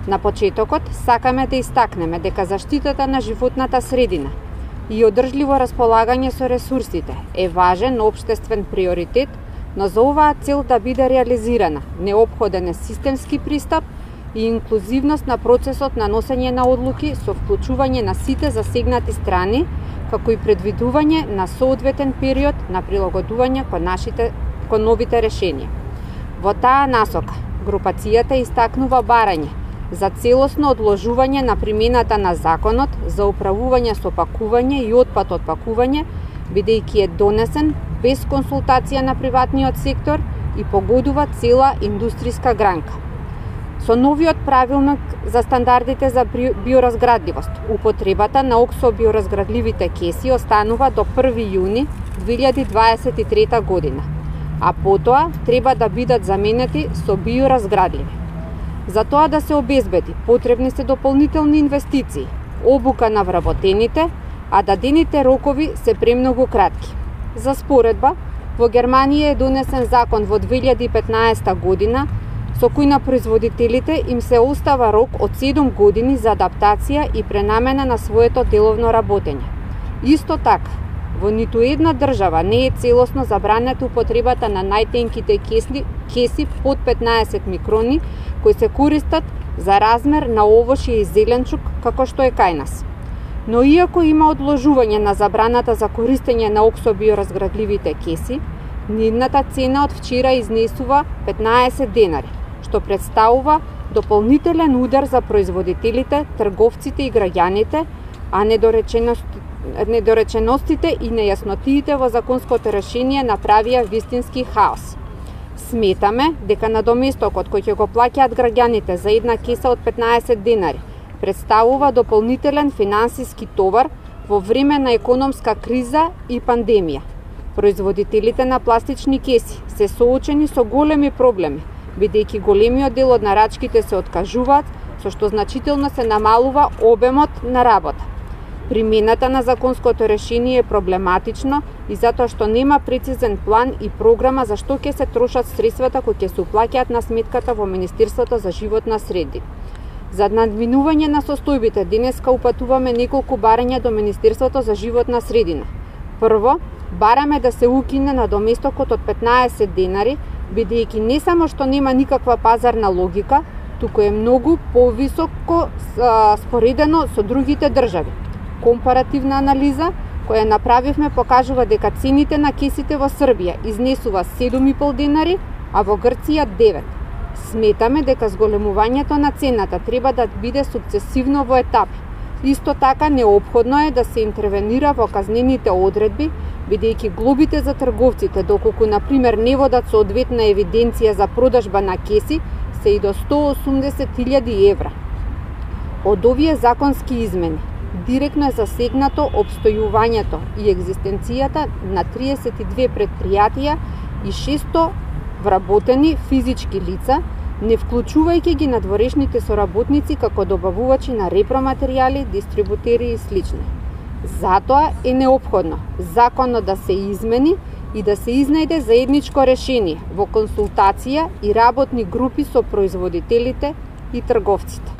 На почетокот сакаме да истакнеме дека заштитата на животната средина и одржливо располагање со ресурсите е важен општествен приоритет, но за оваа цел да биде реализирана неопходен е системски пристап и инклузивност на процесот на носење на одлуки со вклучување на сите засегнати страни, како и предвидување на соодветен период на прилагодување кон новите решенија. Во таа насока, групацијата истакнува барање за целосно одложување на примената на законот за управување со пакување и отпад од пакување, бидејќи е донесен без консултација на приватниот сектор и погодува цела индустријска гранка. Со новиот правилник за стандардите за биоразградливост, употребата на оксобиоразградливите кеси останува до 1 јуни 2023 година, а потоа треба да бидат заменети со биоразградливи. За тоа да се обезбеди, потребни се дополнителни инвестиции, обука на вработените, а дадените рокови се премногу кратки. За споредба, во Германија е донесен закон во 2015 година со кој на производителите им се остава рок од 7 години за адаптација и пренамена на своето деловно работење. Исто така, во ниту една држава не е целосно забранета употребата на најтенките кеси под 15 микрони, кои се користат за размер на овошје и зеленчук, како што е кај нас. Но иако има одложување на забраната за користење на оксобиоразградливите кеси, нивната цена од вчера изнесува 15 денари, што представува дополнителен удар за производителите, трговците и граѓаните, а недореченостите и нејаснотиите во законското решение направија вистински хаос. Сметаме дека надоместокот кој ќе го плаќаат граѓаните за една кеса од 15 денари представува дополнителен финансиски товар во време на економска криза и пандемија. Производителите на пластични кеси се соочени со големи проблеми, бидејќи големиот дел од нарачките се откажуваат, со што значително се намалува обемот на работа. Примената на законското решение е проблематично и затоа што нема прецизен план и програма за што ќе се трошат средствата кои ќе се уплаќаат на сметката во Министерството за животна средина. За надминување на состојбите, денеска упатуваме неколку барања до Министерството за животна средина. Прво, бараме да се укине надоместокот од 15 денари, бидејќи не само што нема никаква пазарна логика, туку е многу повисоко споредено со другите држави. Компаративна анализа која направивме покажува дека цените на кесите во Србија изнесува 7,5 денари, а во Грција 9. Сметаме дека зголемувањето на цената треба да биде сукцесивно во етапи. Исто така неопходно е да се интервенира во казнените одредби, бидејќи глобите за трговците, доколку например не водат соодветна евиденција за продажба на кеси, се и до 180.000 евра. Од овие законски измени директно е засегнато обстојувањето и екзистенцијата на 32 предпријатија и 600 вработени физички лица, не вклучувајќи ги надворешните соработници како добавувачи на репроматеријали, дистрибутери и слични. Затоа е неопходно законот да се измени и да се изнајде заедничко решение во консултација и работни групи со производителите и трговците.